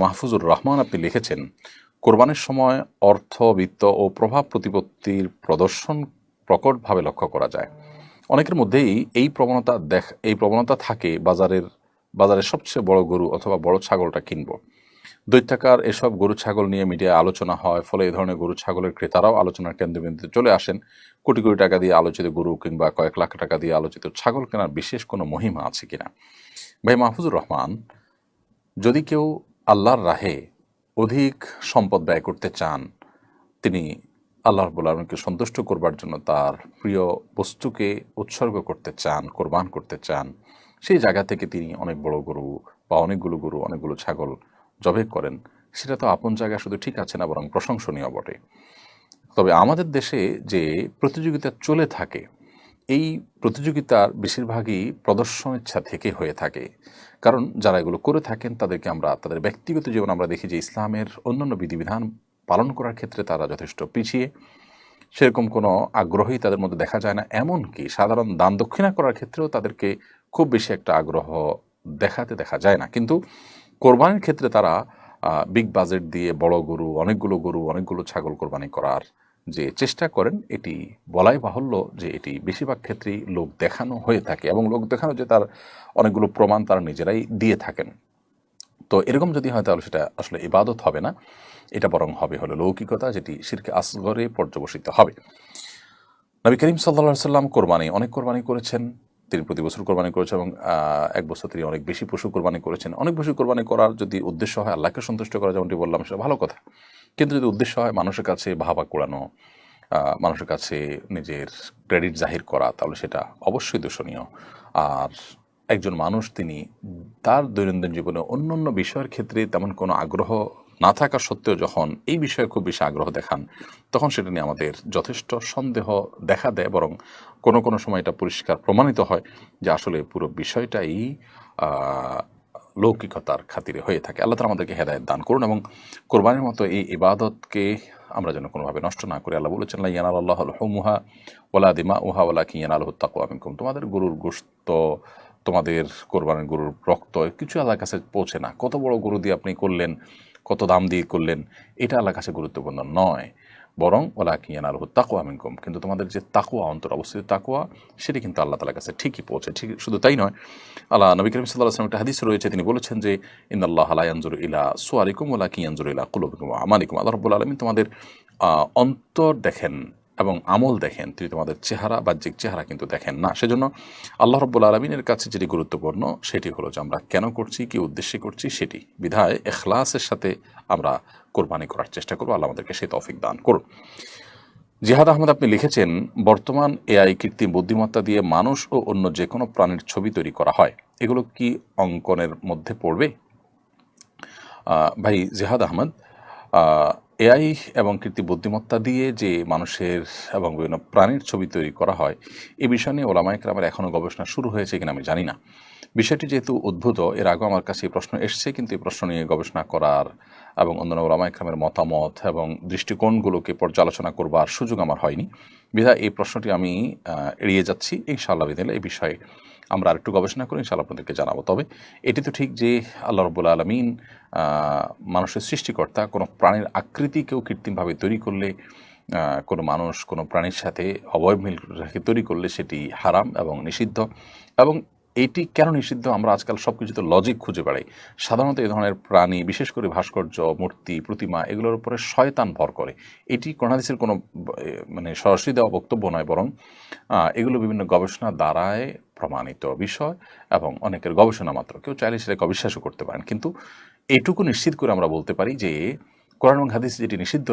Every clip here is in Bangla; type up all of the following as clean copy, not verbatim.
মাহফুজুর রহমান আপনি লিখেছেন, কোরবানির সময় অর্থ, বিত্ত ও প্রভাব প্রতিপত্তির প্রদর্শন প্রকটভাবে লক্ষ্য করা যায়। অনেকের মধ্যেই এই প্রবণতা থাকে বাজারের সবচেয়ে বড় গরু অথবা বড় ছাগলটা কিনবো। দৈত্যাকার এসব গরু ছাগল নিয়ে মিডিয়ায় আলোচনা হয়, ফলে এই ধরনের গরু ছাগলের ক্রেতারাও আলোচনার কেন্দ্রবিন্দুতে চলে আসেন। কোটি কোটি টাকা দিয়ে আলোচিত গরু কিংবা কয়েক লাখ টাকা দিয়ে আলোচিত ছাগল কেনার বিশেষ কোনো মহিমা আছে কিনা? ভাই মাহফুজুর রহমান, যদি কেউ আল্লাহর রাহে অধিক সম্পদ ব্যয় করতে চান, তিনি আল্লাহ রাব্বুল আলামিনকে সন্তুষ্ট করবার জন্য তার প্রিয় বস্তুকে উৎসর্গ করতে চান, কোরবান করতে চান, সেই জায়গা থেকে তিনি অনেক বড় গরু বা অনেকগুলো গরু, অনেকগুলো ছাগল জবে করেন, সেটা তো আপন জায়গায় শুধু ঠিক আছে না, বরং প্রশংসনীয় বটে। তবে আমাদের দেশে যে প্রতিযোগিতা চলে থাকে, এই প্রতিযোগিতার বেশিরভাগই প্রদর্শন ইচ্ছা থেকে হয়ে থাকে। কারণ যারা এগুলো করে থাকেন তাদেরকে আমরা তাদের ব্যক্তিগত জীবন আমরা দেখি যে ইসলামের অন্যান্য বিধিবিধান পালন করার ক্ষেত্রে তারা যথেষ্ট পিছিয়ে, সেরকম কোনো আগ্রহই তাদের মধ্যে দেখা যায় না। এমনকি সাধারণ দান দক্ষিণা করার ক্ষেত্রেও তাদেরকে খুব বেশি একটা আগ্রহ দেখাতে দেখা যায় না। কিন্তু কোরবানির ক্ষেত্রে তারা বিগ বাজেট দিয়ে বড় গরু, অনেকগুলো ছাগল কোরবানি করার যে চেষ্টা করেন, এটি বলাই বাহুল্য যে এটি বেশিরভাগ ক্ষেত্রেই লোক দেখানো হয়ে থাকে, এবং লোক দেখানো যে তার অনেকগুলো প্রমাণ তারা নিজেরাই দিয়ে থাকেন। তো এরকম যদি হয় তাহলে সেটা আসলে ইবাদত হবে না, এটা বরং হবে হলো লৌকিকতা, যেটি শিরকে আসগরে পর্যবসিত হবে। নবী করিম সাল্লাল্লাহু আলাইহি সাল্লাম অনেক কোরবানি করেছেন। তিনি প্রতি বছর কোরবানি করেছেন, এবং এক বছর তিনি অনেক বেশি পশু কোরবানি করেছেন। অনেক বেশি কোরবানি করার যদি উদ্দেশ্য হয় আল্লাহকে সন্তুষ্ট করা, যেমনটি বললাম, সেটা ভালো কথা। কিন্তু যদি উদ্দেশ্য হয় মানুষের কাছে ভাবা কুড়ানো, মানুষের কাছে নিজের ক্রেডিট জাহির করা, তাহলে সেটা অবশ্যই দূষণীয়। আর একজন মানুষ তিনি তার দৈনন্দিন জীবনে অন্যান্য বিষয়ের ক্ষেত্রে তেমন কোনো আগ্রহ না থাকা সত্ত্বেও যখন এই বিষয়ে খুব বেশি আগ্রহ দেখান, তখন সেটা নিয়ে আমাদের যথেষ্ট সন্দেহ দেখা দেয়, বরং কোনো কোনো সময় এটা পরিষ্কার প্রমাণিত হয় যে আসলে পুরো বিষয়টাই লৌকিকতার খাতিরে হয়ে থাকে। আল্লাহ তাআলা আমাদেরকে হেদায়েত দান করুন, এবং কোরবানির মতো এই ইবাদতকে আমরা যেন কোনোভাবে নষ্ট না করি। আল্লাহ বলেছেন, লা ইয়ানালাল্লাহু লুহুমুহা ওয়ালা দিমাউহা ওয়ালাকিন ইয়ানালুহুত তাকওয়া মিনকুম। তোমাদের গরুর গোশত, তোমাদের কোরবানির গরুর রক্ত কিছু আল্লাহর কাছে পৌঁছে না। কত বড় গরু দিয়ে আপনি করলেন, কত দাম দিয়ে করলেন, এটা আল্লাহর কাছে গুরুত্বপূর্ণ নয়, বরং ওয়ালাকিন ইয়ানালুহুত তাকওয়া মিনকুম। কিন্তু তোমাদের যে তাকওয়া, অন্তর অবস্থিত তাকওয়া, সেটি কিন্তু আল্লাহ তাআলার কাছে ঠিকই পৌঁছে। ঠিক শুধু তাই নয়, নবী করিম সাল্লাল্লাহু আলাইহি ওয়াসাল্লাম একটা হাদিস রয়েছে, তিনি বলেছেন যে ইন্নাল্লাহা লা ইয়ানজুরু ইলা সুওয়ারিকুম ওয়ালাকিন ইয়ানজুরু ইলা কুলুবিকুম ওয়া আমালিকুম। আল্লাহ রাব্বুল আলামিন তোমাদের অন্তর দেখেন এবং আমল দেখেন, তিনি তোমাদের চেহারা, বাহ্যিক চেহারা কিন্তু দেখেন না। সেজন্য আল্লাহ রাব্বুল আলামিনের কাছে যেটি গুরুত্বপূর্ণ সেটি হলো যে আমরা কেন করছি, কি উদ্দেশ্যে করছি সেটি। বিধায় ইখলাসের সাথে আমরা কোরবানি করার চেষ্টা করব। আল্লাহ আমাদেরকে সেই তৌফিক দান করুন। জিহাদ আহমদ আপনি লিখেছেন, বর্তমান এআই কৃত্রিম বুদ্ধিমত্তা দিয়ে মানুষ ও অন্য যে কোনো প্রাণীর ছবি তৈরি করা হয়, এগুলো কি অঙ্কনের মধ্যে পড়বে? ভাই জিহাদ আহমদ, এআই এবং কৃত্রিম বুদ্ধিমত্তা দিয়ে যে মানুষের এবং বিভিন্ন প্রাণীর ছবি তৈরি করা হয়, এ বিষয় নিয়ে ওলামায়ে কেরামের এখনও গবেষণা শুরু হয়েছে কিনা আমি জানি না। বিষয়টি যেহেতু উদ্ভূত, এর আগেও আমার কাছে এই প্রশ্ন এসছে, কিন্তু এই প্রশ্ন নিয়ে গবেষণা করার এবং অন্যান্য ওলামায়ে কেরামের মতামত এবং দৃষ্টিকোণগুলোকে পর্যালোচনা করবার সুযোগ আমার হয়নি। বিধায় এই প্রশ্নটি আমি এড়িয়ে যাচ্ছি। ইনশাআল্লাহ বিদিনিল্লাহ এই বিষয়ে আমরা আরেকটু গবেষণা করে ইনশাআল্লাহ আপনাদেরকে জানাবো। তবে এটি তো ঠিক যে আল্লাহ রাব্বুল আলামিন মানুষের সৃষ্টিকর্তা, কোনো প্রাণীর আকৃতিকেও কৃত্রিমভাবে তৈরি করলে, কোনো মানুষ কোনো প্রাণীর সাথে অবয়ব মিল রেখে তৈরি করলে সেটি হারাম এবং নিষিদ্ধ। এবং এটি কেন নিষিদ্ধ, আমরা আজকাল সব কিছুতে লজিক খুঁজে বেড়াই। সাধারণত এই ধরনের প্রাণী, বিশেষ করে ভাস্কর্য, মূর্তি, প্রতিমা, এগুলোর উপরে শয়তান ভর করে। এটি কোরআন হাদিসের কোনো মানে সরাসরি দেওয়া বক্তব্য নয়, বরং এগুলো বিভিন্ন গবেষণা দ্বারায় প্রমাণিত বিষয় এবং অনেকের গবেষণা মাত্র। কেউ চাইলে সেটাকে অবিশ্বাসও করতে পারেন। কিন্তু এটুকু নিশ্চিত করে আমরা বলতে পারি যে কোরআন এবং হাদিসে যেটি নিষিদ্ধ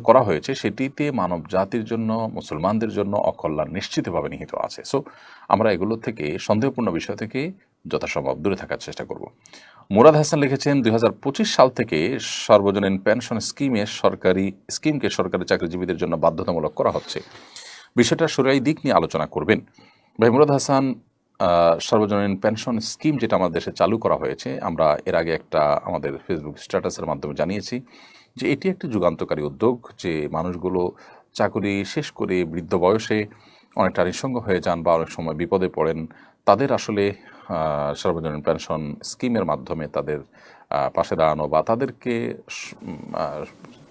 করা হয়েছে, সেটিতে মানব জাতির জন্য, মুসলমানদের জন্য অকল্যাণ নিশ্চিতভাবে নিহিত আছে। সো আমরা এগুলো থেকে, সন্দেহপূর্ণ বিষয় থেকে যথাসম্ভব দূরে থাকার চেষ্টা করব। মুরাদ হাসান লিখেছেন, 2025 সাল থেকে সর্বজনীন পেনশন স্কিমকে সরকারি চাকরিজীবীদের জন্য বাধ্যতামূলক করা হচ্ছে। বিষয়টা শরীয়ী দিক নিয়ে আলোচনা করবেন। ভাই মুরাদ হাসান, সর্বজনীন পেনশন স্কিম যেটা আমাদের দেশে চালু করা হয়েছে, আমরা এর আগে একটা আমাদের ফেসবুক স্ট্যাটাসের মাধ্যমে জানিয়েছি যে এটি একটি যুগান্তকারী উদ্যোগ, যে মানুষগুলো চাকরি শেষ করে বৃদ্ধ বয়সে অনেকটা নিঃসঙ্গ হয়ে যান বা অনেক সময় বিপদে পড়েন, তাদের আসলে সর্বজনীন পেনশন স্কিমের মাধ্যমে তাদের পাশে দাঁড়ানো বা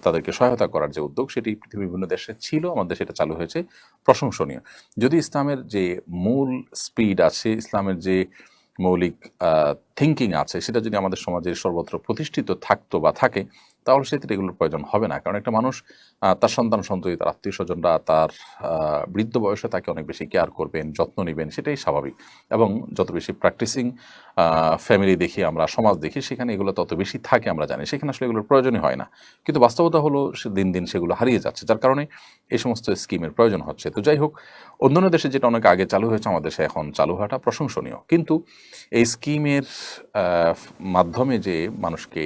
তাদেরকে সহায়তা করার যে উদ্যোগ, সেটি পৃথিবীর বিভিন্ন দেশে ছিল, আমাদের সেটা চালু হয়েছে, প্রশংসনীয়। যদি ইসলামের যে মূল স্পিড আছে, ইসলামের যে মৌলিক থিঙ্কিং আছে, সেটা যদি আমাদের সমাজে সর্বত্র প্রতিষ্ঠিত থাকতো বা থাকে, তাহলে সেক্ষেত্রে এগুলোর প্রয়োজন হবে না। কারণ একটা মানুষ তার সন্তান সন্ততি, তার আত্মীয় স্বজনরা তার বৃদ্ধ বয়সে তাকে অনেক বেশি কেয়ার করবেন, যত্ন নেবেন, সেটাই স্বাভাবিক। এবং যত বেশি প্র্যাকটিসিং ফ্যামিলি দেখি আমরা, সমাজ দেখি, সেখানে এগুলো তত বেশি থাকে আমরা জানি, সেখানে আসলে এগুলোর প্রয়োজনই হয় না। কিন্তু বাস্তবতা হলো দিন দিন সেগুলো হারিয়ে যাচ্ছে, যার কারণে এই সমস্ত স্কিমের প্রয়োজন হচ্ছে। তো যাই হোক, অন্যান্য দেশে যেটা অনেক আগে চালু হয়েছে, আমাদের দেশে এখন চালু হওয়াটা প্রশংসনীয়। কিন্তু এই স্কিমের মাধ্যমে যে মানুষকে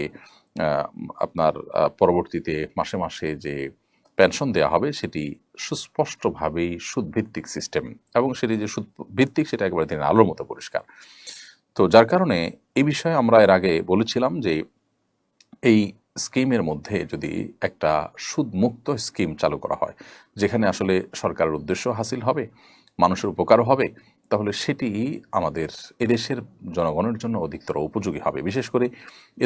আপনার পরবর্তীতে মাসে মাসে যে পেনশন দেওয়া হবে, সেটি সুস্পষ্টভাবেই সুদভিত্তিক সিস্টেম, এবং সেটি যে সুদভিত্তিক সেটা একেবারে দিনের আলোর মতো পরিষ্কার। তো যার কারণে এই বিষয়ে আমরা এর আগে বলেছিলাম যে এই স্কিমের মধ্যে যদি একটা সুদমুক্ত স্কিম চালু করা হয়, যেখানে আসলে সরকারের উদ্দেশ্য হাসিল হবে, মানুষের উপকারও হবে, তাহলে সেটি আমাদের এদেশের জনগণের জন্য অধিকতর উপযোগী হবে। বিশেষ করে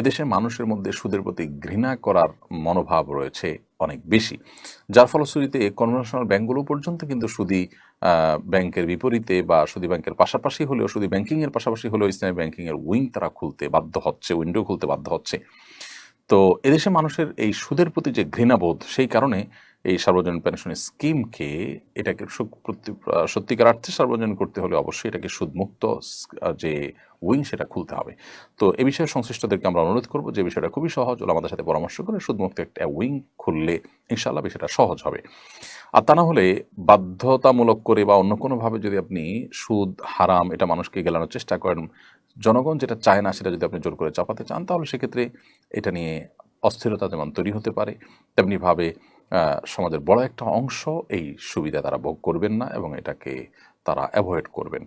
এদেশের মানুষের মধ্যে সুদের প্রতি ঘৃণা করার মনোভাব রয়েছে অনেক বেশি, যার ফলশ্রুতিতে কনভেনশনাল ব্যাংকগুলো পর্যন্ত কিন্তু সুদী ব্যাংকের বিপরীতে বা সুদী ব্যাংকের পাশাপাশি হলেও, সুদী ব্যাংকিংয়ের পাশাপাশি হলেও ইসলামী ব্যাংকিংয়ের উইং তারা খুলতে বাধ্য হচ্ছে, উইন্ডো খুলতে বাধ্য হচ্ছে। তো এদেশে মানুষের এই সুদের প্রতি যে ঘৃণাবোধ, সেই কারণে এই সার্বজনীন পেনশন স্কিমকে, এটাকে সত্যিকার অর্থে সার্বজনীন করতে হলে অবশ্যই এটাকে সুদমুক্ত যে উইং, সেটা খুলতে হবে। তো এ বিষয়ে সংশ্লিষ্টদেরকে আমরা অনুরোধ করব যে বিষয়টা খুবই সহজ, ওরা আমাদের সাথে পরামর্শ করে সুদমুক্ত একটা উইং খুললে ইনশাআল্লাহ বিষয়টা সহজ হবে। আর তা না হলে বাধ্যতামূলক করে বা অন্য কোনোভাবে যদি আপনি সুদ হারাম এটা মানুষকে গেলানোর চেষ্টা করেন, জনগণ যেটা চায় না সেটা যদি আপনি জোর করে চাপাতে চান, তাহলে সেক্ষেত্রে এটা নিয়ে অস্থিরতা যেমন তৈরি হতে পারে, তেমনিভাবে সমাজের বড় একটা অংশ এই সুবিধা তারা ভোগ করবেন না এবং এটাকে তারা অ্যাভয়েড করবেন,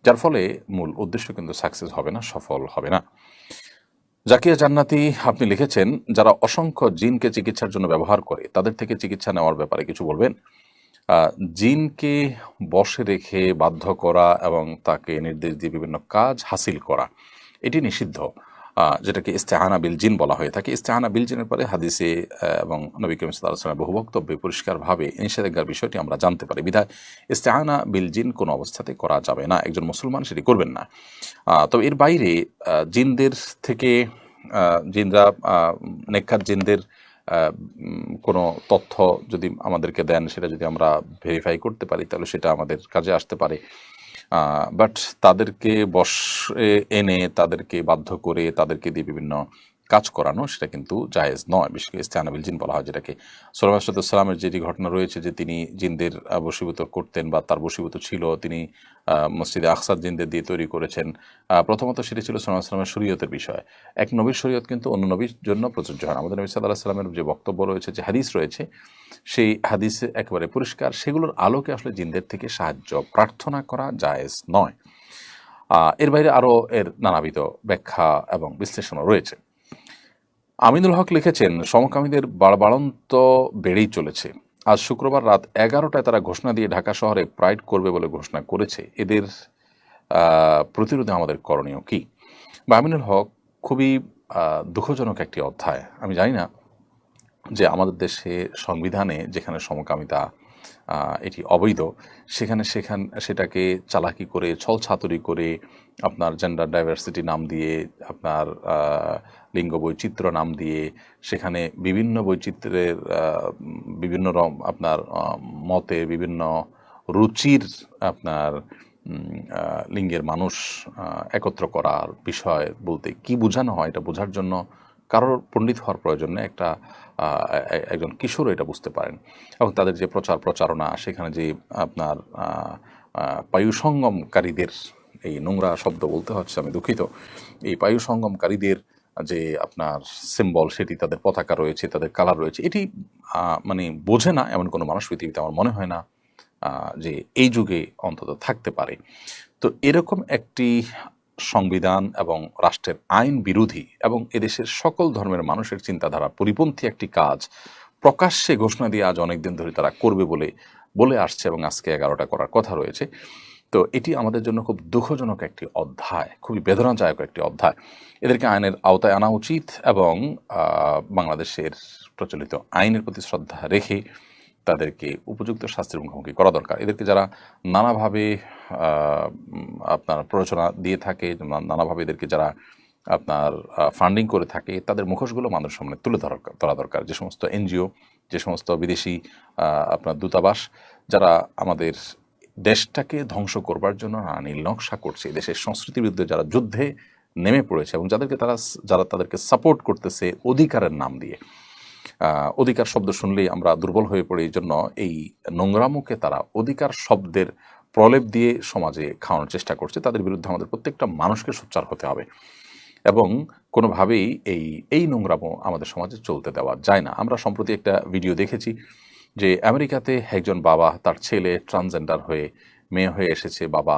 যার ফলে মূল উদ্দেশ্য কিন্তু সাকসেস হবে না, সফল হবে না। জাকিয়া জান্নাতি আপনি লিখেছেন, যারা অসংখ্য জিনকে চিকিৎসার জন্য ব্যবহার করে, তাদের থেকে চিকিৎসা নেওয়ার ব্যাপারে কিছু বলবেন। জিনকে বশে রেখে বাধ্য করা এবং তাকে নির্দেশ দিয়ে বিভিন্ন কাজ হাসিল করা, এটি নিষিদ্ধ, যেটাকে ইস্তেআনা বিল জিন বলা হয়ে থাকে। ইস্তেআনা বিল জিনের পরে হাদিসে এবং নবী করিম সাল্লাল্লাহু আলাইহি ওয়াসাল্লামের বহু বক্তব্যে পরিষ্কারভাবে নিষেধাজ্ঞার বিষয়টি আমরা জানতে পারি। বিধায় ইস্তেআনা বিল জিন কোনো অবস্থাতে করা যাবে না, একজন মুসলমান সেটি করবেন না। তো এর বাইরে জিনদের থেকে জিনরা নেককার জিনদের কোনো তথ্য যদি আমাদেরকে দেন, সেটা যদি আমরা ভেরিফাই করতে পারি, তাহলে সেটা আমাদের কাজে আসতে পারে। বাট তাদেরকে বশে এনে, তাদেরকে বাধ্য করে, তাদেরকে দিয়ে বিভিন্ন কাজ করানো, সেটা কিন্তু জায়েজ নয়। বিশেষ করে ইস্তেআনাবিল জিন বলা হয় যেটাকে। সুলাইমান সাল্লামের যেটি ঘটনা রয়েছে যে তিনি জিনদের বশীভূত করতেন বা তার বশীভূত ছিল, তিনি মসজিদে আকসার জিনদের দিয়ে তৈরি করেছেন। প্রথমত সেটি ছিল সুলাইমান সাল্লামের শরীয়তের বিষয়। এক নবীর শরীয়ত কিন্তু অন্য নবীর জন্য প্রযোজ্য হয়। আমাদের নবী সাল্লাল্লাহু আলাইহি সাল্লামের যে বক্তব্য রয়েছে, যে হাদিস রয়েছে, সেই হাদিসে একেবারে পরিষ্কার, সেগুলোর আলোকে আসলে জিনদের থেকে সাহায্য প্রার্থনা করা জায়েজ নয়। এর বাইরে আরও এর নানাবিধ ব্যাখ্যা এবং বিশ্লেষণও রয়েছে। আমিনুল হক লিখেছেন, সমকামীদের বাড়বাড়ন্ত বেড়েই চলেছে। আজ শুক্রবার রাত 11টায় তারা ঘোষণা দিয়ে ঢাকা শহরে প্রাইড করবে বলে ঘোষণা করেছে। এদের প্রতিরোধে আমাদের করণীয় কি? বা আমিনুল হক, খুবই দুঃখজনক একটি অধ্যায়। আমি জানি না যে আমাদের দেশে সংবিধানে যেখানে সমকামিতা এটি অবৈধ, সেটাকে চালাকি করে, ছলছাতুরি করে, আপনার জেন্ডার ডাইভার্সিটি নাম দিয়ে, আপনার লিঙ্গ বৈচিত্র্য নাম দিয়ে, সেখানে বিভিন্ন বৈচিত্র্যের বিভিন্ন আপনার মতে, বিভিন্ন রুচির আপনার লিঙ্গের মানুষ একত্র করার বিষয় বলতে কি বোঝানো হয়, এটা বোঝার জন্য কারোর পণ্ডিত হওয়ার প্রয়োজন নেই। একজন কিশোর এটা বুঝতে পারেন। এবং তাদের যে প্রচারণা, সেখানে যে আপনার পায়ুসঙ্গমকারীদের, এই নোংরা শব্দ বলতে হচ্ছে, আমি দুঃখিত, এই পায়ুসঙ্গমকারীদের যে আপনার সিম্বল, সেটি তাদের পতাকা রয়েছে, তাদের কালার রয়েছে, এটি মানে বোঝে না এমন কোনো মানুষ পৃথিবীতে আমার মনে হয় না যে এই যুগে অন্তত থাকতে পারে। তো এরকম একটি সংবিধান এবং রাষ্ট্রের আইন বিরোধী এবং এদেশের সকল ধর্মের মানুষের চিন্তাধারা পরিপন্থী একটি কাজ প্রকাশ্যে ঘোষণা দিয়ে আজ অনেকদিন ধরে তারা করবে বলে আসছে এবং আজকে 11টা করার কথা রয়েছে। তো এটি আমাদের জন্য খুব দুঃখজনক একটি অধ্যায়, খুবই বেদনাদায়ক একটি অধ্যায়। এদেরকে আইনের আওতায় আনা উচিত এবং বাংলাদেশের প্রচলিত আইনের প্রতি শ্রদ্ধা রেখে তাদেরকে উপযুক্ত শাস্তির মুখোমুখি করা দরকার। এদেরকে যারা নানাভাবে আপনার প্ররোচনা দিয়ে থাকে, নানাভাবে এদেরকে যারা আপনার ফান্ডিং করে থাকে, তাদের মুখোশগুলো মানুষের সামনে তুলে ধরা দরকার। যে সমস্ত এনজিও, যে সমস্ত বিদেশি আপনার দূতাবাস যারা আমাদের দেশটাকে ধ্বংস করবার জন্য নীল নকশা করছে, দেশের সংস্কৃতির বিরুদ্ধে যারা যুদ্ধে নেমে পড়েছে এবং যারা তাদেরকে সাপোর্ট করতেছে অধিকারের নাম দিয়ে। অধিকার শব্দ শুনলেই আমরা দুর্বল হয়ে পড়ি, এই জন্য এই নোংরামুখে তারা অধিকার শব্দের প্রলেপ দিয়ে সমাজে খাওয়ানোর চেষ্টা করছে। তাদের বিরুদ্ধে আমাদের প্রত্যেকটা মানুষকে সোচ্চার হতে হবে এবং কোনোভাবেই এই নোংরামো আমাদের সমাজে চলতে দেওয়া যায় না। আমরা সম্প্রতি একটা ভিডিও দেখেছি যে আমেরিকাতে একজন বাবা তার ছেলে ট্রান্সজেন্ডার হয়ে মেয়ে হয়ে এসেছে, বাবা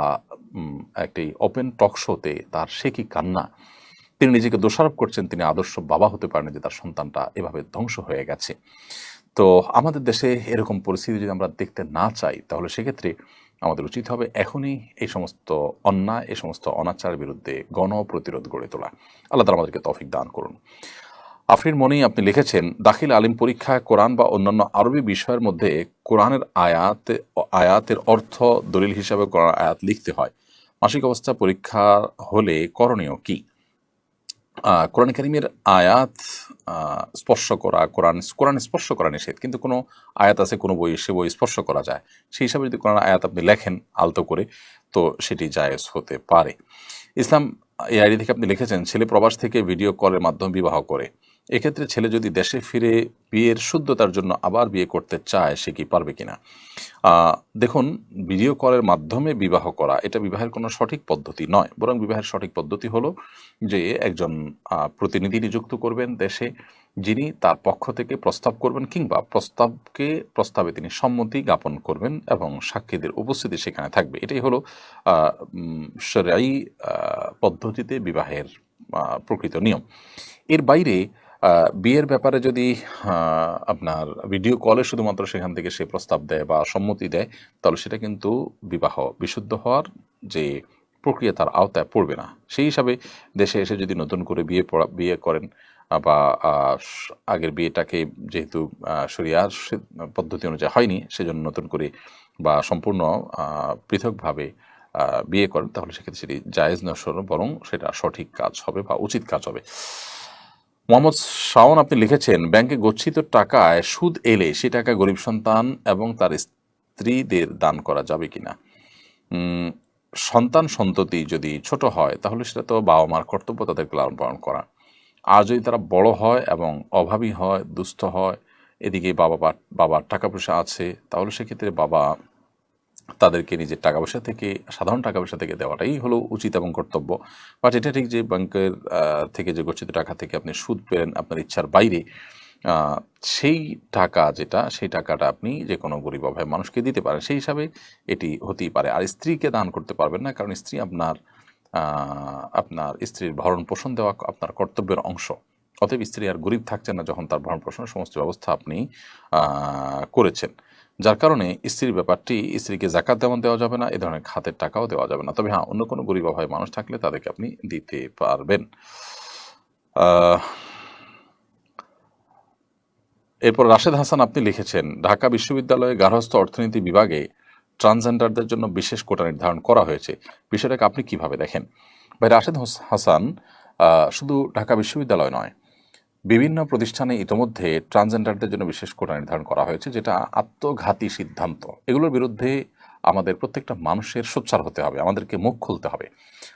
একটি ওপেন টক শোতে তার সে কি কান্না, তিনি নিজেকে দোষারোপ করছেন তিনি আদর্শ বাবা হতে পারেন যে তার সন্তানটা এভাবে ধ্বংস হয়ে গেছে। তো আমাদের দেশে এরকম পরিস্থিতি যদি আমরা দেখতে না চাই, তাহলে সেক্ষেত্রে আমাদের উচিত হবে এখনই এই সমস্ত অন্যায়, এই সমস্ত অনাচারের বিরুদ্ধে গণপ্রতিরোধ গড়ে তোলা। আল্লাহ তাআলা আমাদেরকে তৌফিক দান করুন। আফরিন মনি আপনি লিখেছেন, দাখিল আলিম পরীক্ষায় কোরআন বা অন্যান্য আরবি বিষয়ের মধ্যে কোরআনের আয়াতের অর্থ দলিল হিসাবে কোরআন আয়াত লিখতে হয়। মাসিক অবস্থা পরীক্ষা হলে করণীয় কি? কোরআন কারীমের আয়াত স্পর্শ করা, কোরআন স্পর্শ করা নিষেধ, কিন্তু কোনো আয়াত আছে কোনো বই, সে বই স্পর্শ করা যায়। সেই হিসাবে যদি কোরআন আয়াত আপনি লেখেন আলতো করে, তো সেটি জায়েজ হতে পারে। ইসলাম এই আইডি থেকে আপনি লিখেছেন, ছেলে প্রবাস থেকে ভিডিও কলের মাধ্যমে বিবাহ করে, এক্ষেত্রে ছেলে যদি দেশে ফিরে বিয়ের শুদ্ধতার জন্য আবার বিয়ে করতে চায়, সে কি পারবে কিনা? দেখুন, ভিডিও কলের মাধ্যমে বিবাহ করা এটা বিবাহের কোনো সঠিক পদ্ধতি নয়, বরং বিবাহের সঠিক পদ্ধতি হলো যে একজন প্রতিনিধি নিযুক্ত করবেন দেশে, যিনি তার পক্ষ থেকে প্রস্তাব করবেন কিংবা প্রস্তাবে তিনি সম্মতি জ্ঞাপন করবেন এবং সাক্ষীদের উপস্থিতি সেখানে থাকবে। এটাই হলো শরঈ পদ্ধতিতে বিবাহের প্রকৃত নিয়ম। এর বাইরে বিয়ের ব্যাপারে যদি আপনার ভিডিও কলে শুধুমাত্র সেখান থেকে সে প্রস্তাব দেয় বা সম্মতি দেয়, তাহলে সেটা কিন্তু বিবাহ বিশুদ্ধ হওয়ার যে প্রক্রিয়া তার আওতায় পড়বে না। সেই হিসাবে দেশে এসে যদি নতুন করে বিয়ে করেন বা আগের বিয়েটাকে যেহেতু শরিয়ার পদ্ধতি অনুযায়ী হয়নি, সেজন্য নতুন করে বা সম্পূর্ণ পৃথকভাবে বিয়ে করেন, তাহলে সেক্ষেত্রে সেটি জায়েজ নয়, বরং সেটা সঠিক কাজ হবে বা উচিত কাজ হবে। মোহাম্মদ শাওন আপনি লিখেছেন, ব্যাংকে গচ্ছিত টাকায় সুদ এলে সে টাকা গরিব সন্তান এবং তার স্ত্রীদের দান করা যাবে কিনা? সন্তান সন্ততি যদি ছোট হয়, তাহলে সেটা তো বাবা মার কর্তব্য তাদেরকে লালন পালন করা। আর যদি তারা বড় হয় এবং অভাবী হয়, দুস্থ হয়, এদিকে বাবার টাকা পয়সা আছে, তাহলে সেক্ষেত্রে বাবা তাদেরকে নিজের টাকা পয়সা থেকে, সাধারণ টাকা পয়সা থেকে দেওয়াটাই হলো উচিত এবং কর্তব্য। বাট এটা ঠিক যে ব্যাংকের থেকে যে গচ্ছিত টাকা থেকে আপনি সুদ পেলেন আপনার ইচ্ছার বাইরে, সেই টাকা সেই টাকাটা আপনি যে কোনো গরিব অভাবী মানুষকে দিতে পারেন, সেই হিসাবে এটি হতেই পারে। আর স্ত্রীকে দান করতে পারবেন না, কারণ স্ত্রী আপনার স্ত্রীর ভরণ পোষণ দেওয়া আপনার কর্তব্যের অংশ। অতএব স্ত্রী আর গরিব থাকছেন না যখন তার ভরণ পোষণের সমস্ত ব্যবস্থা আপনি করেছেন। যার কারণে স্ত্রীর ব্যাপারটি, স্ত্রীকে জাকাত যেমন দেওয়া যাবে না, এ ধরনের খাতের টাকাও দেওয়া যাবে না। তবে হ্যাঁ, অন্য কোনো গরিব অভাবী মানুষ থাকলে তাদেরকে আপনি দিতে পারবেন। এরপর রাশেদ হাসান আপনি লিখেছেন, ঢাকা বিশ্ববিদ্যালয়ে গার্হস্থ্য অর্থনীতি বিভাগে ট্রান্সজেন্ডারদের জন্য বিশেষ কোটা নির্ধারণ করা হয়েছে, বিষয়টাকে আপনি কিভাবে দেখেন? ভাই রাশেদ হাসান, শুধু ঢাকা বিশ্ববিদ্যালয় নয়, বিভিন্ন প্রতিষ্ঠানে ইতোমধ্যে ট্রান্সজেন্ডারদের জন্য বিশেষ কোটা নির্ধারণ করা হয়েছে, যেটা আত্মঘাতী সিদ্ধান্ত। এগুলোর বিরুদ্ধে আমাদের প্রত্যেকটা মানুষের সোচ্চার হতে হবে, আমাদেরকে মুখ খুলতে হবে।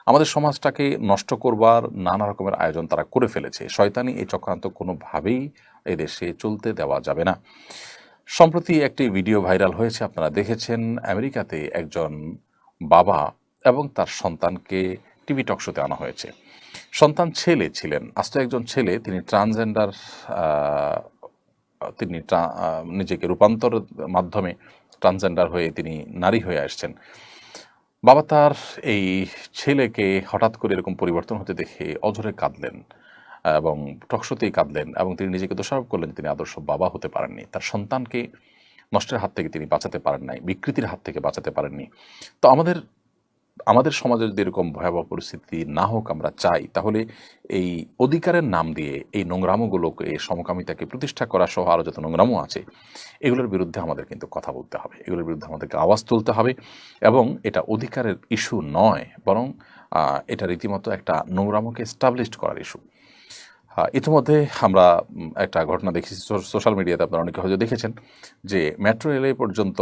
আমাদের সমাজটাকে নষ্ট করবার নানা রকমের আয়োজন তারা করে ফেলেছে। শয়তানি এই চক্রান্ত কোনোভাবেই এদেশে চলতে দেওয়া যাবে না। সম্প্রতি একটি ভিডিও ভাইরাল হয়েছে, আপনারা দেখেছেন, আমেরিকাতে একজন বাবা এবং তার সন্তানকে টিভি টক শোতে আনা হয়েছে। সন্তান ছেলে ছিলেন, আস্ত একজন ছেলে, তিনি ট্রান্সজেন্ডার, তিনি নিজেকে রূপান্তরের মাধ্যমে ট্রান্সজেন্ডার হয়ে তিনি নারী হয়ে আসছেন। বাবা তার এই ছেলেকে হঠাৎ করে এরকম পরিবর্তন হতে দেখে অঝরে কাঁদলেন এবং টকশোতেই কাঁদলেন এবং তিনি নিজেকে দোষারোপ করলেন তিনি আদর্শ বাবা হতে পারেননি, তার সন্তানকে নষ্টের হাত থেকে তিনি বাঁচাতে পারেন নাই, বিকৃতির হাত থেকে বাঁচাতে পারেননি। তো আমাদের আমাদের সমাজে যদি এরকম ভয়াবহ পরিস্থিতি না হোক আমরা চাই, তাহলে এই অধিকারের নাম দিয়ে এই নোংরামোগুলোকে, এই সমকামিতাকে প্রতিষ্ঠা করা সহ আরও যত নোংরামো আছে, এগুলোর বিরুদ্ধে আমাদের কিন্তু কথা বলতে হবে, এগুলোর বিরুদ্ধে আমাদেরকে আওয়াজ তুলতে হবে। এবং এটা অধিকারের ইস্যু নয়, বরং এটা রীতিমতো একটা নোংরামোকে এস্টাবলিশড করার ইস্যু। ইতিমধ্যে আমরা একটা ঘটনা দেখেছি সোশ্যাল মিডিয়াতে, আপনারা অনেকে হয়তো দেখেছেন যে মেট্রো রেলে পর্যন্ত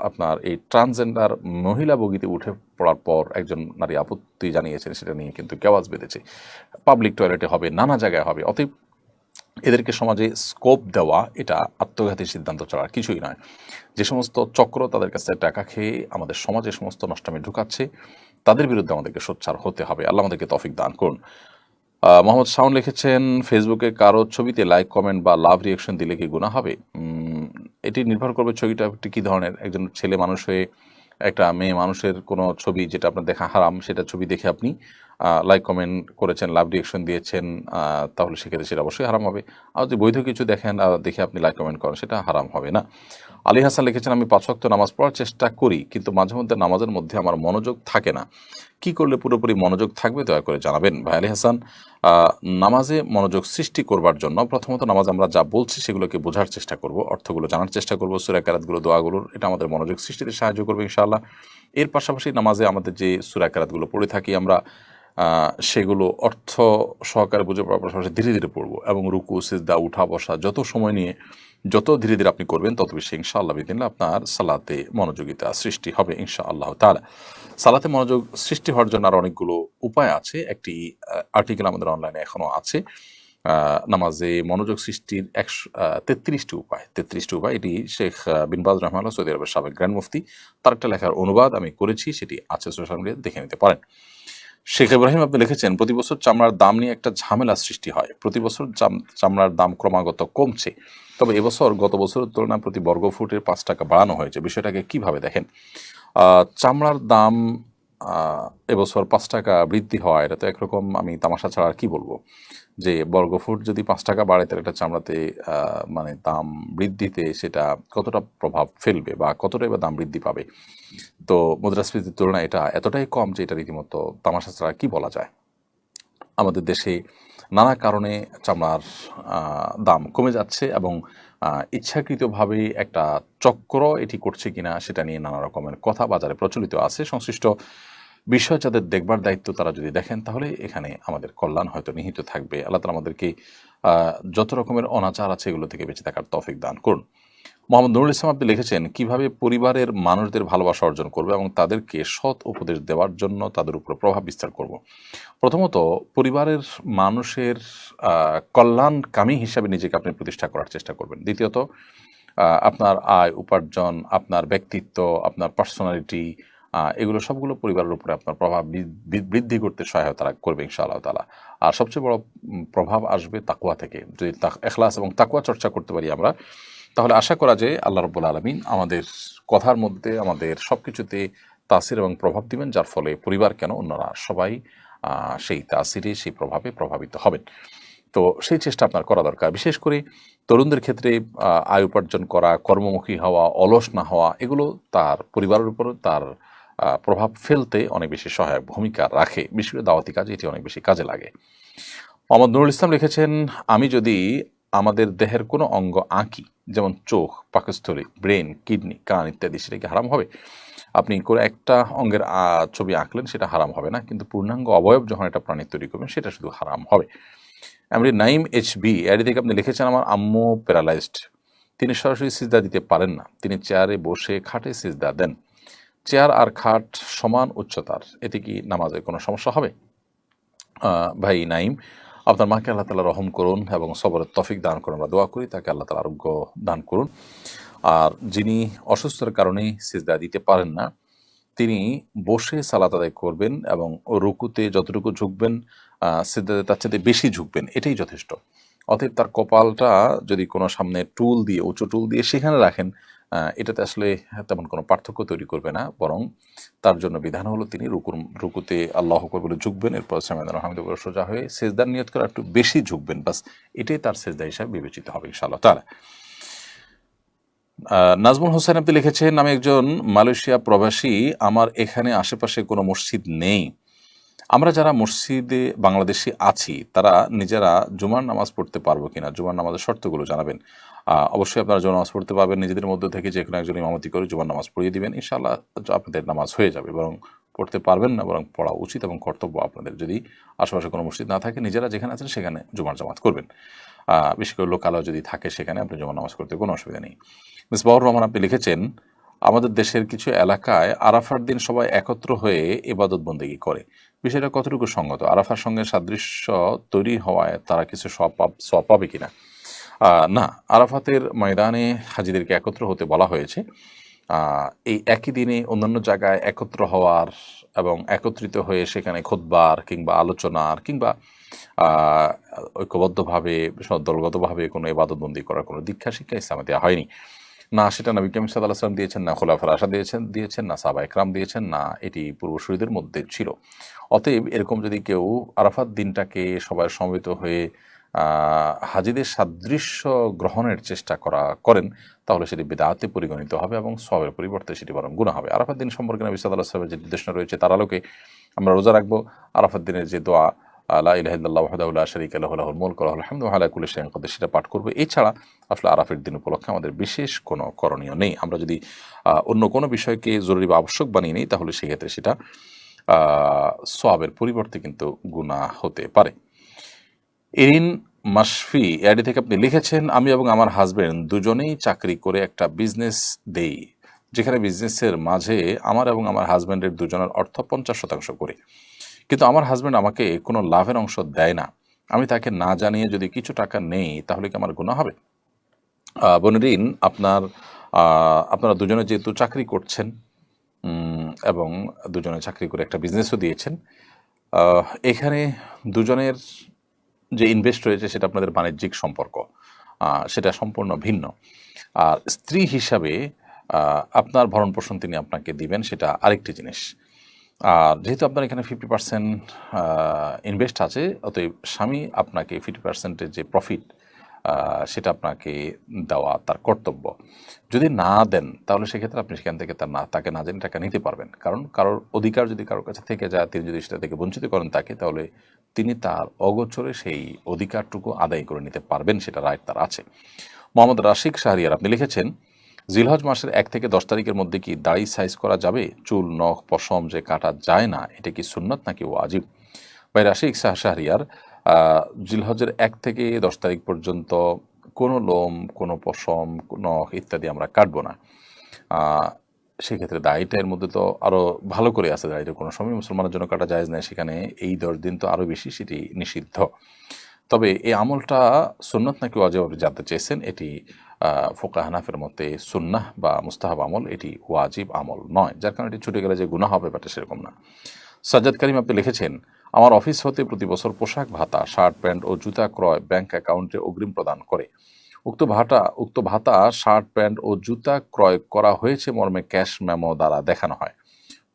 আপনার এই ট্রান্সজেন্ডার মহিলা বগিতে উঠে পড়ার পর একজন নারী আপত্তি জানিয়েছেন, সেটা নিয়ে কিন্তু কেওয়াজ বেঁধেছে। পাবলিক টয়লেটে হবে, নানা জায়গায় হবে। অতএব এদেরকে সমাজে স্কোপ দেওয়া এটা আত্মঘাতী সিদ্ধান্ত ছাড়া কিছুই নয়। যে সমস্ত চক্র তাদের কাছে টাকা খেয়ে আমাদের সমাজে সমস্ত নষ্টামি ঢুকাচ্ছে, তাদের বিরুদ্ধে আমাদেরকে সোচ্চার হতে হবে। আল্লাহ আমাদেরকে তৌফিক দান করুন। মোহাম্মদ শাওন লিখেছেন, ফেসবুকে কারো ছবিতে লাইক, কমেন্ট বা লাভ রিয়েকশন দিলে কি গুনাহ হবে? এটি নির্ভর করবে ছবিটা কী ধরনের। একজন ছেলে মানুষ হয়ে একটা মেয়ে মানুষের কোনো ছবি যেটা আপনার দেখা হারাম, সেটা ছবি দেখে আপনি লাইক, কমেন্ট করেছেন, লাভ রিয়েকশন দিয়েছেন, তাহলে সেক্ষেত্রে সেটা অবশ্যই হারাম হবে। আর যদি বৈধ কিছু দেখেন দেখে আপনি লাইক, কমেন্ট করেন, সেটা হারাম হবে না। আলী হাসান লিখেছেন, আমি 5 ওয়াক্ত নামাজ পড়ার চেষ্টা করি, কিন্তু মাঝে মধ্যে নামাজের মধ্যে আমার মনোযোগ থাকে না। কি করলে পুরোপুরি মনোযোগ থাকবে, দয়া করে জানাবেন। ভাই আলী হাসান, নামাজে মনোযোগ সৃষ্টি করবার জন্য প্রথমত নামাজ আমরা যা বলছি সেগুলোকে বোঝার চেষ্টা করব, অর্থগুলো জানার চেষ্টা করব, সূরা কেরাতগুলো, দোয়াগুলোর, এটা আমাদের মনোযোগ সৃষ্টিতে সাহায্য করবে ইনশাআল্লাহ। এর পাশাপাশি নামাজে আমাদের যে সূরা কেরাতগুলো পড়ে থাকি আমরা, সেগুলো অর্থ সহকারে বুঝে পড়ার পাশাপাশি ধীরে ধীরে পড়বো, এবং রুকু, সিজদা, উঠা বসা যত সময় নিয়ে যত ধীরে ধীরে আপনি করবেন, তত বেশি ইনশাআল্লাহ বিদিনিল্লাহ আপনার সালাতে মনোযোগিতা সৃষ্টি হবে ইনশাআল্লাহ তাআলা। সালাতে মনোযোগ সৃষ্টি হওয়ার জন্য আর অনেকগুলো উপায় আছে। একটি আর্টিকেল আমাদের অনলাইনে এখনও আছে, নামাজে মনোযোগ সৃষ্টির 33টি উপায়। এটি শেখ বিন বাজ রাহমাহুল্লাহ, সৌদি আরবের সাবেক গ্র্যান্ড মুফতি, তার একটা লেখার অনুবাদ আমি করেছি, সেটি আছে সোশ্যাল মিডিয়াতে, দেখে নিতে পারেন। শেখ ইব্রাহিম আপনি লিখেছেন, প্রতি বছর চামড়ার দাম নিয়ে একটা ঝামেলা সৃষ্টি হয়। প্রতি বছর চামড়ার দাম ক্রমাগত কমছে, তবে এবছর গত বছরের তুলনায় প্রতি বর্গফুটের 5 টাকা বাড়ানো হয়েছে। বিষয়টাকে কিভাবে দেখেন? চামড়ার দাম এবছর 5 টাকা বৃদ্ধি হওয়া, এটা তো একরকম আমি তামাশা ছাড়া আর কি বলবো। যে বর্গফুট যদি 5 টাকা বাড়ে, তাহলে একটা চামড়াতে মানে দাম বৃদ্ধিতে সেটা কতটা প্রভাব ফেলবে বা কতটাই বা দাম বৃদ্ধি পাবে। তো মুদ্রাস্ফীতির তুলনায় এটা এতটাই কম যে এটা রীতিমতো তামাশা ছাড়া কি বলা যায়। আমাদের দেশে নানা কারণে চামড়ার দাম কমে যাচ্ছে, এবং ইচ্ছাকৃতভাবে একটা চক্র এটি করছে কিনা সেটা নিয়ে নানা রকমের কথা বাজারে প্রচলিত আছে। সংশ্লিষ্ট বিষয় যাদের দেখবার দায়িত্ব, তারা যদি দেখেন, তাহলে এখানে আমাদের কল্যাণ হয়তো নিহিত থাকবে। আল্লাহ তাআলা আমাদেরকে যত রকমের অনাচার আছে এগুলো থেকে বেঁচে থাকার তৌফিক দান করুন। মোহাম্মদ নুরুল ইসলাম আপনি লিখেছেন, কিভাবে পরিবারের মানুষদের ভালোবাসা অর্জন করবে এবং তাদেরকে সৎ উপদেশ দেওয়ার জন্য তাদের উপর প্রভাব বিস্তার করব। প্রথমত, পরিবারের মানুষের কল্যাণকামী হিসাবে নিজেকে আপনি প্রতিষ্ঠা করার চেষ্টা করবেন। দ্বিতীয়ত, আপনার আয় উপার্জন, আপনার ব্যক্তিত্ব, আপনার পার্সোনালিটি, এগুলো সবগুলো পরিবারের উপরে আপনার প্রভাব বৃদ্ধি করতে সহায়তা করবে ইনশাআল্লাহ তাআলা। আর সবচেয়ে বড় প্রভাব আসবে তাকওয়া থেকে। যদি ইখলাস এবং তাকওয়া চর্চা করতে পারি আমরা, তাহলে আশা করা যায় আল্লাহ রাব্বুল আলামিন আমাদের কথার মধ্যে, আমাদের সব কিছুতে তাসির এবং প্রভাব দিবেন, যার ফলে পরিবার কেন অন্যরা সবাই সেই তাসিরে, সেই প্রভাবে প্রভাবিত হবেন। তো সেই চেষ্টা আপনার করা দরকার। বিশেষ করে তরুণদের ক্ষেত্রে আয় উপার্জন করা, কর্মমুখী হওয়া, অলস না হওয়া, এগুলো তার পরিবারের উপর তার প্রভাব ফেলতে অনেক বেশি সহায়ক ভূমিকা রাখে। বিশেষ করে দাওয়াতি কাজে এটি অনেক বেশি কাজে লাগে। মোহাম্মদ নুরুল ইসলাম লিখেছেন, আমি যদি আমাদের দেহের কোনো অঙ্গ আঁকি, যেমন চোখ, পাকস্থলী, ব্রেন, কিডনি, কান ইত্যাদি, সেটা কি হারাম হবে? আপনি কোনো একটা অঙ্গের ছবি আঁকলেন, সেটা হারাম হবে না, কিন্তু পূর্ণাঙ্গ অবয়ব যখন একটা প্রাণীর তৈরি করবেন, সেটা শুধু হারাম হবে। এমনি নাইম এইচবি এর থেকে আপনি লিখেছেন, আমার আম্মু প্যারালাইজড, তিনি সরাসরি সিজদা দিতে পারেন না, তিনি চেয়ারে বসে খাটে সিজদা দেন। চেয়ার আর খাট সমান উচ্চতার, এতে কি নামাজে কোনো সমস্যা হবে? ভাই নাইম, আপনার মাকে আল্লাহ তাআলা রহম করুন এবং সবরের তৌফিক দান করুন। আমরা দোয়া করি তাকে আল্লাহ তাআলা আরোগ্য দান করুন। আর যিনি অসুস্থতার কারণে সিজদা দিতে পারেন না, তিনি বসে সালাত আদায় করবেন এবং রুকুতে যতটুকু ঝুঁকবেন, সিজদাতে তার চাইতে বেশি ঝুঁকবেন, এটাই যথেষ্ট। অতএব তার কপালটা যদি কোনো সামনে টুল দিয়ে, উঁচু টুল দিয়ে সেখানে রাখেন, এটাতে আসলে তেমন কোনো পার্থক্য তৈরি করবে না, বরং তার জন্য বিধান হলো তিনি রুকুতে আল্লাহু আকবার বলে ঝুঁকবেন, এরপর সামিআল্লাহু হামিদা বলে সোজা হয়ে সেজদার নিয়ত করে একটু বেশি ঝুঁকবেন, বাস এটাই তার সেজদা হিসাবে বিবেচিত হবে ইনশাআল্লাহ তাআলা। নাজমুল হোসেন আপনি লিখেছেন, আমি একজন মালয়েশিয়া প্রবাসী, আমার এখানে আশেপাশে কোনো মসজিদ নেই। আমরা যারা মসজিদে বাংলাদেশি আছি তারা নিজেরা জুমার নামাজ পড়তে পারবো কিনা, জুমার নামাজের শর্তগুলো জানাবেন। অবশ্যই আপনারা জুমার নামাজ পড়তে পারবেন, নিজেদের মধ্যে থেকে যে কোনো একজন ইমামতি করে জুমার নামাজ পড়িয়ে দিবেন, ইনশাআল্লাহ আপনাদের নামাজ হয়ে যাবে। বরং পড়তে পারবেন না, বরং পড়া উচিত এবং কর্তব্য আপনাদের। যদি আশেপাশে কোনো মসজিদ না থাকে, নিজেরা যেখানে আছেন সেখানে জুমার জামাত করবেন। বিশেষ করে লোকালয় যদি থাকে সেখানে আপনি জুমার নামাজ করতে কোনো অসুবিধা নেই। মিসবাহুর রহমান আপনি লিখেছেন, আমাদের দেশের কিছু এলাকায় আরাফার দিন সবাই একত্র হয়ে ইবাদত বন্দেগী করে, বিষয়টা কতটুকু সঙ্গত? আরাফার সঙ্গে সাদৃশ্য তৈরি হওয়ায় তারা কিছু সওয়াব পাবে কিনা? না, আরাফাতের ময়দানে হাজিদেরকে একত্র হতে বলা হয়েছে। এই একই দিনে অন্যান্য জায়গায় একত্র হওয়ার এবং একত্রিত হয়ে সেখানে খুতবার কিংবা আলোচনার কিংবা ঐক্যবদ্ধভাবে দলগতভাবে কোনো ইবাদতবন্দি করার কোনো দীক্ষা শিক্ষা ইসলামে দেওয়া হয়নি। না সেটা নবী করিম সাল্লাল্লাহু আলাইহি ওয়াসাল্লাম দিয়েছেন, না খোলাফায়ে রাশিদিন দিয়েছেন, না সাহাবা ইকরাম দিয়েছেন, না এটি পূর্বসূরীদের মধ্যে ছিল। অতএব এরকম যদি কেউ আরাফাত দিনটাকে সবাই সমবেত হয়ে হাজিদের সাদৃশ্য গ্রহণের চেষ্টা করেন, তাহলে সেটি বিদআতে পরিগণিত হবে এবং সওয়াবের পরিবর্তে সেটি বরং গুনাহ হবে। আরাফাত দিন সম্পর্কে নবী সাল্লাল্লাহু আলাইহি ওয়াসাল্লামের যে নির্দেশনা রয়েছে তার আলোকে আমরা রোজা রাখবো। আরাফাত দিনের যে দোয়া লা ইলাহা ইল্লাল্লাহু ওয়াহদাহু লা শারীকা লাহু লাহুল মুলকু ওয়া লাহুল হামদু ওয়া আলা কুল্লি শাইইন কাদির, সেটা পাঠ করবো। এছাড়া আসলে আরাফের দিন উপলক্ষে আমাদের বিশেষ কোনো করণীয় নেই। আমরা যদি অন্য কোনো বিষয়কে জরুরি বা আবশ্যক বানিয়ে নিই, তাহলে সেক্ষেত্রে সেটা সওয়াবের পরিবর্তে কিন্তু গুনাহ হতে পারে। এরিন মাশফি এআইডি থেকে আপনি লিখেছেন, আমি এবং আমার হাজবেন্ড দুজনেই চাকরি করে একটা বিজনেস দেই, যেখানে বিজনেসের মাঝে আমার এবং আমার হাজবেন্ডের দুজনের অর্থ 50% করে, কিন্তু আমার হাজবেন্ড আমাকে কোনো লাভের অংশ দেয় না। আমি তাকে না জানিয়ে যদি কিছু টাকা নেই, তাহলে কি আমার গুনাহ হবে? বোনেরিন, আপনারা দুজনে যেহেতু চাকরি করছেন এবং দুজনে চাকরি করে একটা বিজনেসও দিয়েছেন, এখানে দুজনের যে ইনভেস্ট রয়েছে সেটা আপনাদের বাণিজ্যিক সম্পর্ক, সেটা সম্পূর্ণ ভিন্ন। আর স্ত্রী হিসাবে আপনার ভরণ পোষণ তিনি আপনাকে দিবেন, সেটা আরেকটি জিনিস। আর যেহেতু আপনার এখানে 50% ইনভেস্ট আছে, অতএব স্বামী আপনাকে 50%-এর যে প্রফিট সেটা আপনাকে দেওয়া তার কর্তব্য। যদি না দেন, তাহলে সেক্ষেত্রে আপনি সেখান থেকে তাকে না জেনে টাকা নিতে পারবেন। কারণ কারোর অধিকার যদি কারোর কাছে থেকে যায়, তিনি যদি সেটা থেকে বঞ্চিত করেন তাকে, তাহলে তিনি তার অগোচরে সেই অধিকারটুকু আদায় করে নিতে পারবেন, সেটা রাইট তার আছে। মোহাম্মদ রাশিক শাহরিয়ার আপনি লিখেছেন, জিলহজ মাসের 1 থেকে 10 তারিখের মধ্যে কি দাড়ি সাইজ করা যাবে? চুল, নখ, পশম যে কাটা যায় না, এটা কি সুন্নত নাকি ওয়াজিব? ভাই রাশিক শাহরিয়ার, জিলহজের 1 থেকে 10 তারিখ পর্যন্ত কোনো লোম, কোনো পশম, নখ ইত্যাদি আমরা কাটবো না। সেক্ষেত্রে দাড়িটা এর মধ্যে তো আরও ভালো করে আছে, দাড়িটা কোনো সময় মুসলমানের জন্য কাটা জায়েজ নেই, সেখানে এই 10 দিন তো আরও বেশি সেটি নিষিদ্ধ। তবে এই আমলটা সুন্নত নাকি ওয়াজিব আপনি জানতে চেয়েছেন। এটি ফোকা হানাফের মতে সুন্নাহ বা মুস্তাহাব আমল, এটি ওয়াজিব আমল নয়, যার কারণে এটি ছুটে গেলে যে গুনাহ হবে ব্যাপারটা সেরকম না। সাজ্জাদ করিম আপনি লিখেছেন, আমার অফিস হতে প্রতি বছর পোশাক ভাতা, শার্ট প্যান্ট ও জুতা ক্রয় ব্যাংক অ্যাকাউন্টে অগ্রিম প্রদান করে। উক্ত ভাতা শার্ট প্যান্ট ও জুতা ক্রয় করা হয়েছে মর্মে ক্যাশ মেমো দ্বারা দেখানো হয়।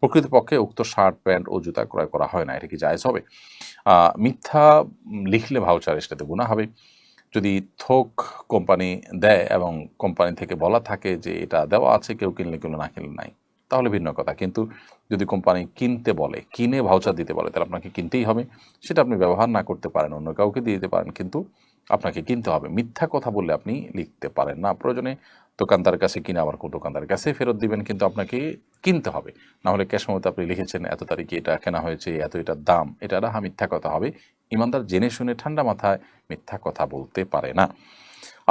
প্রকৃতপক্ষে উক্ত শার্ট প্যান্ট ও জুতা ক্রয় করা হয় না, এটা কি জায়েজ হবে? মিথ্যা লিখলে ভাউচার, সেটাতে গুনাহ হবে। যদি থোক কোম্পানি দেয় এবং কোম্পানি থেকে বলা থাকে যে এটা দেওয়া আছে, কেউ কিনলে কিনলো, না কিনলে নাই, তাহলে ভিন্ন কথা। কিন্তু যদি কোম্পানি কিনতে বলে, কিনে ভাউচার দিতে বলে, তাহলে আপনাকে কিনতেই হবে। সেটা আপনি ব্যবহার না করতে পারেন, অন্য কাউকে দিয়ে দিতে পারেন, কিন্তু আপনাকে কিনতে হবে। মিথ্যা কথা বললে আপনি লিখতে পারেন না। প্রয়োজনে দোকানদার কাছে কিনে আবার দোকানদারের কাছে ফেরত দিবেন, কিন্তু আপনাকে কিনতে হবে। না হলে ক্যাশ মেমোতে আপনি লিখেছেন এত তারিখে এটা কেনা হয়েছে, এত এটার দাম, এটা রাহা মিথ্যা কথা হবে। ইমানদার জেনে শুনে ঠান্ডা মাথায় মিথ্যা কথা বলতে পারে না।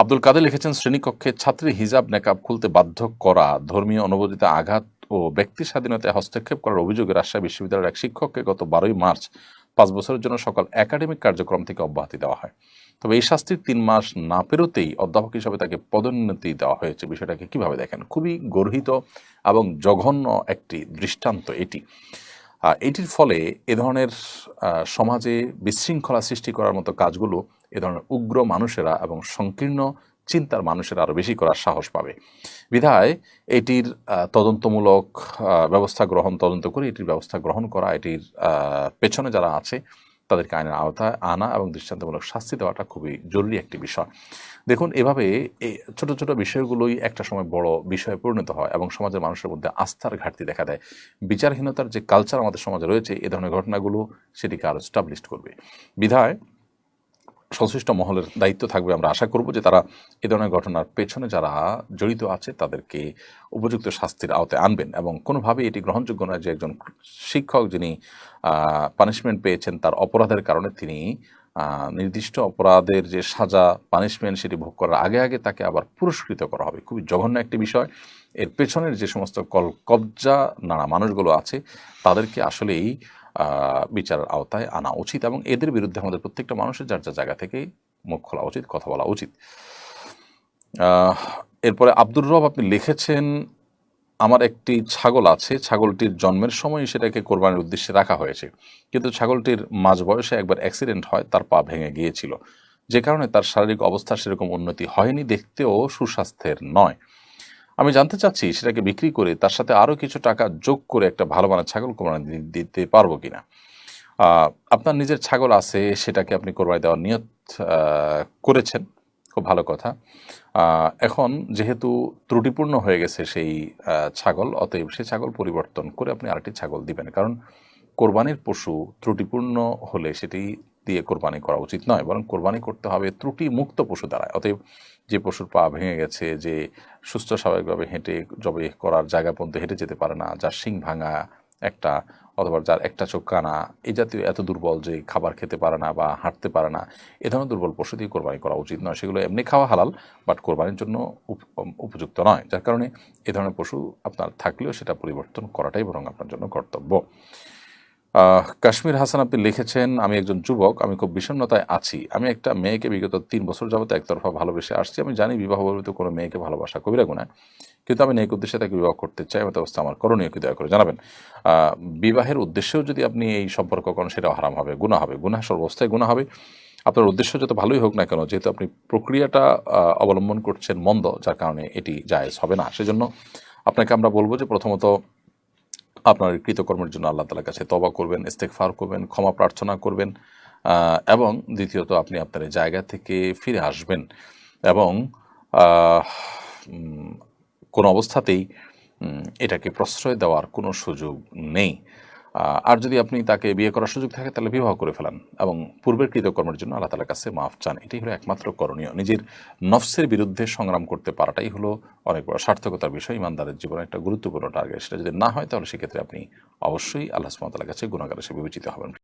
আব্দুল কাদের লিখেছেন, শ্রেণীকক্ষে ছাত্রী হিজাব নেকাব খুলতে বাধ্য করা, ধর্মীয় অনুভূতিতে আঘাত ও ব্যক্তি স্বাধীনতায় হস্তক্ষেপ করার অভিযোগে রাজশাহী বিশ্ববিদ্যালয়ের এক শিক্ষককে গত 12 মার্চ 5 বছরের জন্য সকল একাডেমিক কার্যক্রম থেকে অব্যাহতি দেওয়া হয়। তবে এই শাস্তির 3 মাস না পেরোতেই অধ্যাপক হিসাবে তাকে পদোন্নতি দেওয়া হয়েছে। বিষয়টাকে কিভাবে দেখেন? খুবই গর্হিত এবং জঘন্য একটি দৃষ্টান্ত এটি। এটির ফলে এ ধরনের সমাজে বিশৃঙ্খলা সৃষ্টি করার মতো কাজগুলো এ ধরনের উগ্র মানুষেরা এবং সংকীর্ণ চিন্তার মানুষেরা আরও বেশি করার সাহস পাবে। বিধায় এটির তদন্তমূলক তদন্ত করে এটির ব্যবস্থা গ্রহণ করা, এটির পেছনে যারা আছে তাদেরকে আইনের আওতায় আনা এবং দৃষ্টান্তমূলক শাস্তি দেওয়াটা খুবই জরুরি একটি বিষয়। দেখুন এভাবে ছোট ছোট বিষয়গুলোই একটা সময় বড় বিষয়ে পরিণত হয় এবং সমাজের মানুষের মধ্যে আস্থার ঘাটতি দেখা দেয়। বিচারহীনতার যে কালচার আমাদের সমাজে রয়েছে এ ধরনের ঘটনাগুলো সেটিকে আরও স্টাবলিশড করবে। বিধায় সংশ্লিষ্ট মহলের দায়িত্ব থাকবে, আমরা আশা করব যে তারা এ ধরনের ঘটনার পেছনে যারা জড়িত আছে তাদেরকে উপযুক্ত শাস্তির আওতায় আনবেন এবং কোনোভাবেই এটি গ্রহণযোগ্য নয় যে একজন শিক্ষক যিনি পানিশমেন্ট পেয়েছেন তার অপরাধের কারণে তিনি নির্দিষ্ট অপরাধের যে সাজা পানিশমেন্ট সেটি ভোগ করার আগে আগে তাকে আবার পুরস্কৃত করা হবে। খুবই জঘন্য একটি বিষয়। এর পেছনের যে সমস্ত কবজা নানা মানুষগুলো আছে তাদেরকে আসলেই বিচারের আওতায় আনা উচিত এবং এদের বিরুদ্ধে আমাদের প্রত্যেকটা মানুষের যার যার জায়গা থেকে মুখ খোলা উচিত, কথা বলা উচিত। এরপরে আব্দুর রব আপনি লিখেছেন, আমার একটি ছাগল আছে, ছাগলটির জন্মের সময় সেটাকে কোরবানির উদ্দেশ্যে রাখা হয়েছে, কিন্তু ছাগলটির মাঝ বয়সে একবার অ্যাক্সিডেন্ট হয়, তার পা ভেঙে গিয়েছিল, যে কারণে তার শারীরিক অবস্থা সেরকম উন্নতি হয়নি, দেখতেও সুস্বাস্থ্যের নয়। আমি জানতে চাচ্ছি সেটাকে বিক্রি করে তার সাথে আরও কিছু টাকা যোগ করে একটা ভালো মানের ছাগল কোরবানি দিতে পারবো কিনা। আপনার নিজের ছাগল আছে, সেটাকে আপনি কোরবানি দেওয়ার নিয়ত করেছেন, খুব ভালো কথা। এখন যেহেতু ত্রুটিপূর্ণ হয়ে গেছে সেই ছাগল, অতএব সেই ছাগল পরিবর্তন করে আপনি আরেকটি ছাগল দিবেন, কারণ কোরবানির পশু ত্রুটিপূর্ণ হলে সেটি দিয়ে কোরবানি করা উচিত নয়, বরং কোরবানি করতে হবে ত্রুটি মুক্ত পশু দ্বারায়। অতএব যে পশুর পা ভেঙে গেছে, যে সুস্থ স্বাভাবিকভাবে হেঁটে জবে করার জায়গা পর্যন্ত হেঁটে যেতে পারে না, যার শিং ভাঙা একটা, অথবা যার একটা চোখ কানা, এই জাতীয় এত দুর্বল যে খাবার খেতে পারে না বা হাঁটতে পারে না, এ ধরনের দুর্বল পশু দিয়ে কোরবানি করা উচিত নয়। সেগুলো এমনি খাওয়া হালাল, বাট কোরবানির জন্য উপযুক্ত নয়, যার কারণে এ ধরনের পশু আপনার থাকলেও সেটা পরিবর্তন করাটাই বরং আপনার জন্য কর্তব্য। কাশ্মীর হাসান আপনি লিখেছেন, আমি একজন যুবক, আমি খুব বিষণ্ণতায় আছি। আমি একটা মেয়েকে বিগত 3 বছর যাবত একতরফা ভালোবেসে আসছি। আমি জানি বিবাহ বহির্ভূত কোনো মেয়েকে ভালোবাসা কবিরা গুনাহ, কিন্তু আমি নেক উদ্দেশ্যে তাকে বিবাহ করতে চাই। এমত অবস্থা আমার করণীয় কি, দয়া করে জানাবেন। বিবাহের উদ্দেশ্যেও যদি আপনি এই সম্পর্ক করেন সেটাও হারাম হবে, গুনাহ হবে, গুনাহ সর্বস্থায় গুনাহ হবে। আপনার উদ্দেশ্য যত ভালোই হোক না কেন, যেহেতু আপনি প্রক্রিয়াটা অবলম্বন করছেন মন্দ, যার কারণে এটি জায়েজ হবে না। সেজন্য আপনাকে আমরা বলবো যে প্রথমত আপনার কৃতকর্মের জন্য আল্লাহ তাআলার কাছে তওবা করবেন, ইস্তেগফার করবেন, ক্ষমা প্রার্থনা করবেন, এবং দ্বিতীয়ত আপনি আপনার এই জায়গা থেকে ফিরে আসবেন এবং কোনো অবস্থাতেই এটাকে প্রশ্রয় দেওয়ার কোনো সুযোগ নেই। আর যদি আপনি তাকে বিয়ে করার সুযোগ থাকে তাহলে বিবাহ করে ফেলান এবং পূর্বের কৃতকর্মের জন্য আল্লাহ তাআলার কাছে মাফ চান। এটাই হলো একমাত্র করণীয়। নিজের নফসের বিরুদ্ধে সংগ্রাম করতে পারাটাই হলো অনেক বড় সার্থকতার বিষয়, ইমানদারের জীবনে একটা গুরুত্বপূর্ণ টার্গেট। সেটা যদি না হয় তাহলে সেক্ষেত্রে আপনি অবশ্যই আল্লাহ সুবহানাহু ওয়া তাআলার কাছে গুনাহগার হিসেবে বিবেচিত হবেন।